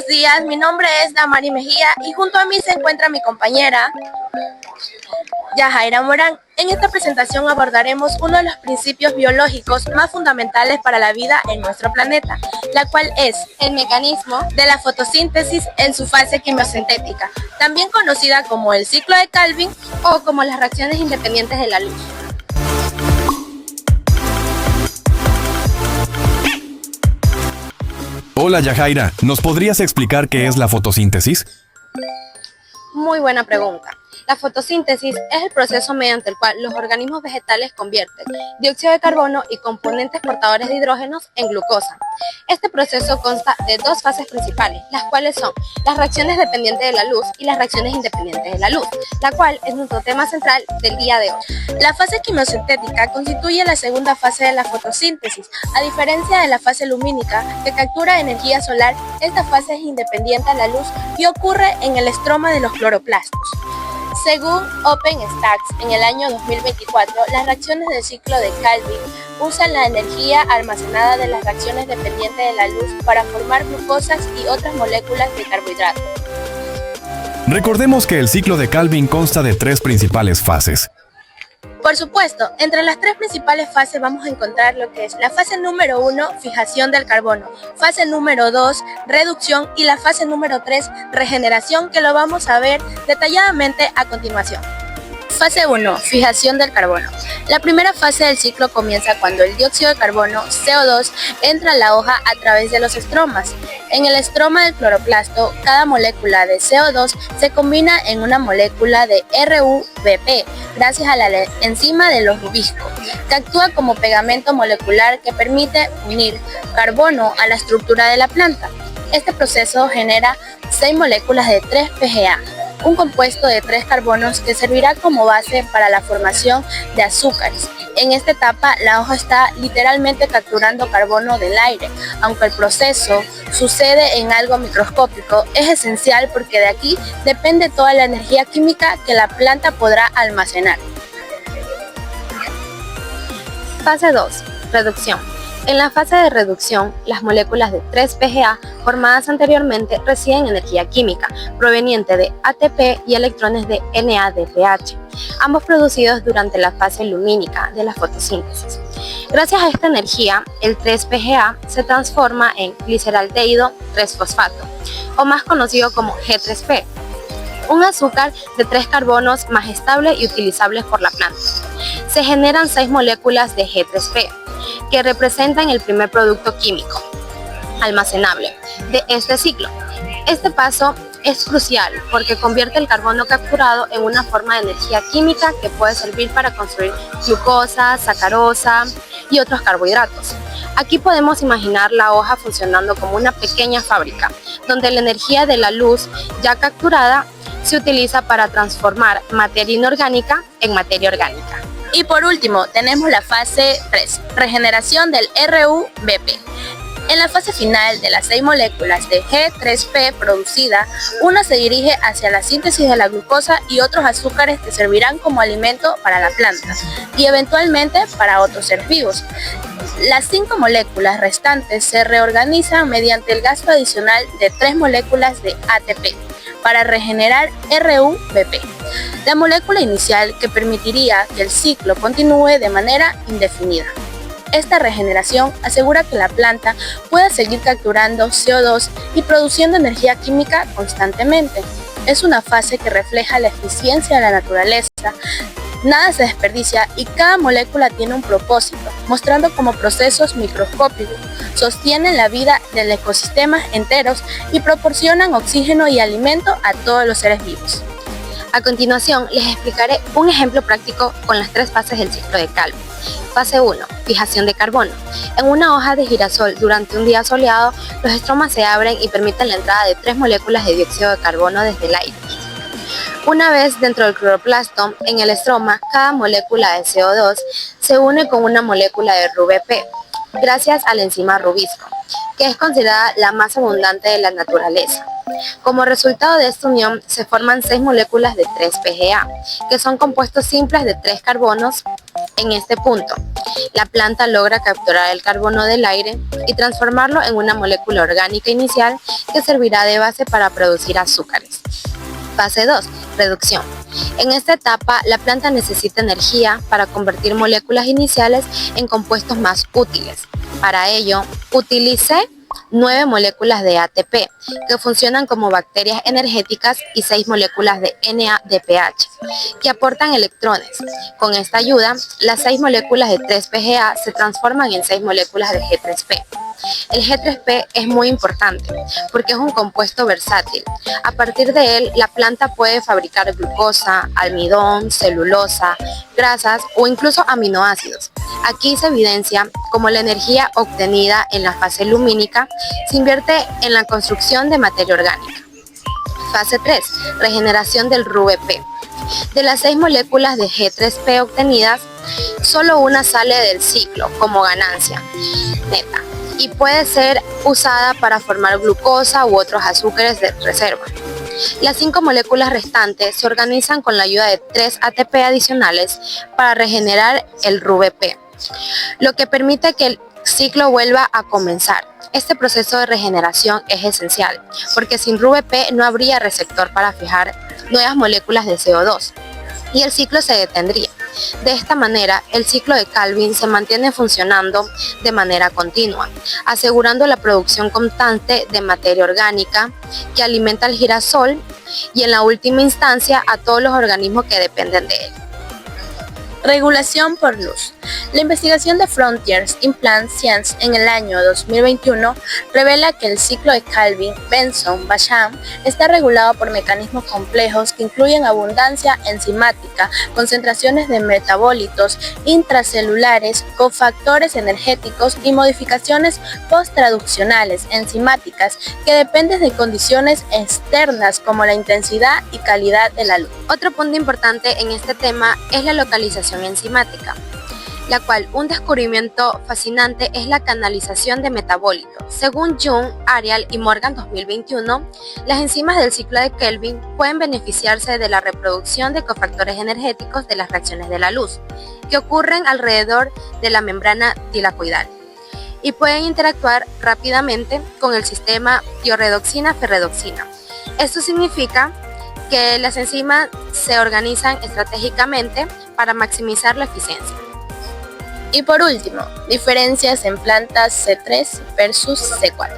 buenos días, mi nombre es Damari Mejía y junto a mí se encuentra mi compañera Yajaira Morán. En esta presentación abordaremos uno de los principios biológicos más fundamentales para la vida en nuestro planeta, la cual es el mecanismo de la fotosíntesis en su fase quimiosintética, también conocida como el ciclo de Calvin o como las reacciones independientes de la luz. Hola Yajaira, ¿nos podrías explicar qué es la fotosíntesis? Muy buena pregunta. La fotosíntesis es el proceso mediante el cual los organismos vegetales convierten dióxido de carbono y componentes portadores de hidrógenos en glucosa. Este proceso consta de dos fases principales, las cuales son las reacciones dependientes de la luz y las reacciones independientes de la luz, la cual es nuestro tema central del día de hoy. La fase quimiosintética constituye la segunda fase de la fotosíntesis. A diferencia de la fase lumínica, que captura energía solar, esta fase es independiente a la luz y ocurre en el estroma de los cloroplastos. Según OpenStax, en el año 2024, las reacciones del ciclo de Calvin usan la energía almacenada de las reacciones dependientes de la luz para formar glucosas y otras moléculas de carbohidratos. Recordemos que el ciclo de Calvin consta de tres principales fases. Por supuesto, entre las tres principales fases vamos a encontrar lo que es la fase número 1, fijación del carbono, fase número 2, reducción y la fase número 3, regeneración, que lo vamos a ver detalladamente a continuación. Fase 1, fijación del carbono. La primera fase del ciclo comienza cuando el dióxido de carbono, CO2, entra a la hoja a través de los estromas. En el estroma del cloroplasto, cada molécula de CO2 se combina en una molécula de RUBP, gracias a la enzima de los Rubisco, que actúa como pegamento molecular que permite unir carbono a la estructura de la planta. Este proceso genera 6 moléculas de 3-PGA, un compuesto de 3 carbonos que servirá como base para la formación de azúcares. En esta etapa, la hoja está literalmente capturando carbono del aire. Aunque el proceso sucede en algo microscópico, es esencial porque de aquí depende toda la energía química que la planta podrá almacenar. Fase 2. Reducción. En la fase de reducción, las moléculas de 3-PGA formadas anteriormente reciben energía química proveniente de ATP y electrones de NADPH, ambos producidos durante la fase lumínica de la fotosíntesis. Gracias a esta energía, el 3-PGA se transforma en gliceraldehído 3-fosfato, o más conocido como G3P, un azúcar de 3 carbonos más estable y utilizable por la planta. Se generan 6 moléculas de G3P, que representan el primer producto químico almacenable de este ciclo. Este paso es crucial porque convierte el carbono capturado en una forma de energía química que puede servir para construir glucosa, sacarosa y otros carbohidratos. Aquí podemos imaginar la hoja funcionando como una pequeña fábrica, donde la energía de la luz ya capturada se utiliza para transformar materia inorgánica en materia orgánica. Y por último, tenemos la fase 3, regeneración del RUBP. En la fase final de las 6 moléculas de G3P producida, una se dirige hacia la síntesis de la glucosa y otros azúcares que servirán como alimento para la planta y eventualmente para otros seres vivos. Las 5 moléculas restantes se reorganizan mediante el gasto adicional de 3 moléculas de ATP para regenerar RUBP, la molécula inicial que permitiría que el ciclo continúe de manera indefinida. Esta regeneración asegura que la planta pueda seguir capturando CO2 y produciendo energía química constantemente. Es una fase que refleja la eficiencia de la naturaleza. Nada se desperdicia y cada molécula tiene un propósito, mostrando cómo procesos microscópicos sostienen la vida del ecosistema enteros y proporcionan oxígeno y alimento a todos los seres vivos. A continuación, les explicaré un ejemplo práctico con las 3 fases del ciclo de Calvin. Fase 1. Fijación de carbono. En una hoja de girasol durante un día soleado, los estromas se abren y permiten la entrada de 3 moléculas de dióxido de carbono desde el aire. Una vez dentro del cloroplasto, en el estroma, cada molécula de CO2 se une con una molécula de RUBP, gracias a la enzima Rubisco, que es considerada la más abundante de la naturaleza. Como resultado de esta unión, se forman 6 moléculas de 3-PGA, que son compuestos simples de 3 carbonos. En este punto, la planta logra capturar el carbono del aire y transformarlo en una molécula orgánica inicial que servirá de base para producir azúcares. Fase 2. Reducción. En esta etapa, la planta necesita energía para convertir moléculas iniciales en compuestos más útiles. Para ello, utilicé 9 moléculas de ATP, que funcionan como bacterias energéticas, y 6 moléculas de NADPH, que aportan electrones. Con esta ayuda, las 6 moléculas de 3-PGA se transforman en 6 moléculas de G3P. El G3P es muy importante porque es un compuesto versátil. A partir de él, la planta puede fabricar glucosa, almidón, celulosa, grasas o incluso aminoácidos. Aquí se evidencia cómo la energía obtenida en la fase lumínica se invierte en la construcción de materia orgánica. Fase 3. Regeneración del RuBP. De las 6 moléculas de G3P obtenidas, solo una sale del ciclo como ganancia neta y puede ser usada para formar glucosa u otros azúcares de reserva. Las 5 moléculas restantes se organizan con la ayuda de 3 ATP adicionales para regenerar el RuBP, lo que permite que el ciclo vuelva a comenzar. Este proceso de regeneración es esencial, porque sin RuBP no habría receptor para fijar nuevas moléculas de CO2 y el ciclo se detendría. De esta manera, el ciclo de Calvin se mantiene funcionando de manera continua, asegurando la producción constante de materia orgánica que alimenta al girasol y en la última instancia a todos los organismos que dependen de él. Regulación por luz. La investigación de Frontiers in Plant Science en el año 2021 revela que el ciclo de Calvin-Benson-Basham está regulado por mecanismos complejos que incluyen abundancia enzimática, concentraciones de metabolitos intracelulares, cofactores energéticos y modificaciones posttraduccionales enzimáticas que dependen de condiciones externas como la intensidad y calidad de la luz. Otro punto importante en este tema es la localización enzimática, la cual un descubrimiento fascinante es la canalización de metabolitos. Según Jung, Arial y Morgan 2021, las enzimas del ciclo de Kelvin pueden beneficiarse de la reproducción de cofactores energéticos de las reacciones de la luz, que ocurren alrededor de la membrana tilacoidal, y pueden interactuar rápidamente con el sistema tiorredoxina-ferredoxina. Esto significa que las enzimas se organizan estratégicamente para maximizar la eficiencia. Y por último, diferencias en plantas C3 versus C4.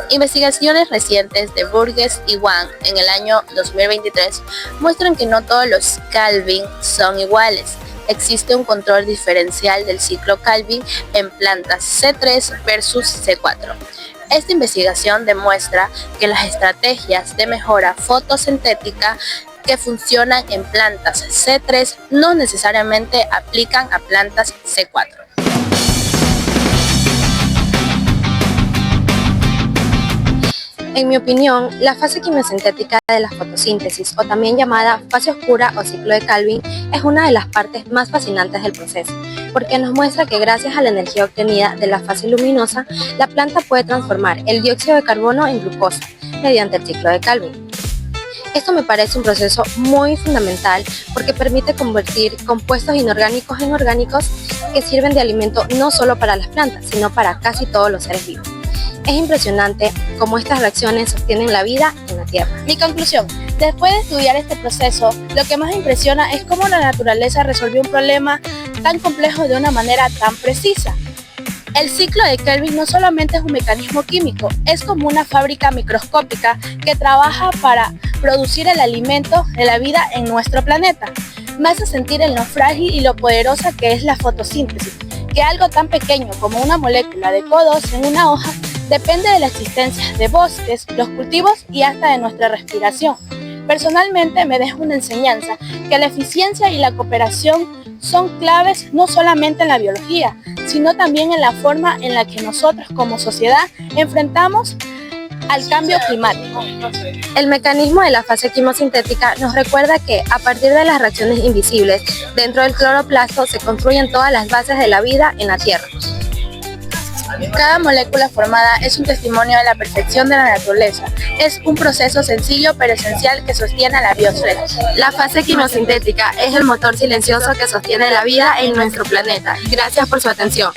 Investigaciones recientes de Burgess y Wang en el año 2023 muestran que no todos los Calvin son iguales. Existe un control diferencial del ciclo Calvin en plantas C3 versus C4. Esta investigación demuestra que las estrategias de mejora fotosintética que funcionan en plantas C3 no necesariamente aplican a plantas C4. En mi opinión, la fase quimiosintética de la fotosíntesis, o también llamada fase oscura o ciclo de Calvin, es una de las partes más fascinantes del proceso, porque nos muestra que gracias a la energía obtenida de la fase luminosa, la planta puede transformar el dióxido de carbono en glucosa mediante el ciclo de Calvin. Esto me parece un proceso muy fundamental porque permite convertir compuestos inorgánicos en orgánicos que sirven de alimento no solo para las plantas, sino para casi todos los seres vivos. Es impresionante cómo estas reacciones sostienen la vida en la Tierra. Mi conclusión: después de estudiar este proceso, lo que más me impresiona es cómo la naturaleza resolvió un problema tan complejo de una manera tan precisa. El ciclo de Kelvin no solamente es un mecanismo químico, es como una fábrica microscópica que trabaja para producir el alimento de la vida en nuestro planeta. Me hace sentir en lo frágil y lo poderosa que es la fotosíntesis, que algo tan pequeño como una molécula de CO2 en una hoja depende de la existencia de bosques, los cultivos y hasta de nuestra respiración. Personalmente me deja una enseñanza que la eficiencia y la cooperación son claves no solamente en la biología, sino también en la forma en la que nosotros como sociedad enfrentamos al cambio climático. El mecanismo de la fase quimosintética nos recuerda que a partir de las reacciones invisibles dentro del cloroplasto se construyen todas las bases de la vida en la Tierra. Cada molécula formada es un testimonio de la perfección de la naturaleza. Es un proceso sencillo pero esencial que sostiene a la biosfera. La fase quimosintética es el motor silencioso que sostiene la vida en nuestro planeta. Gracias por su atención.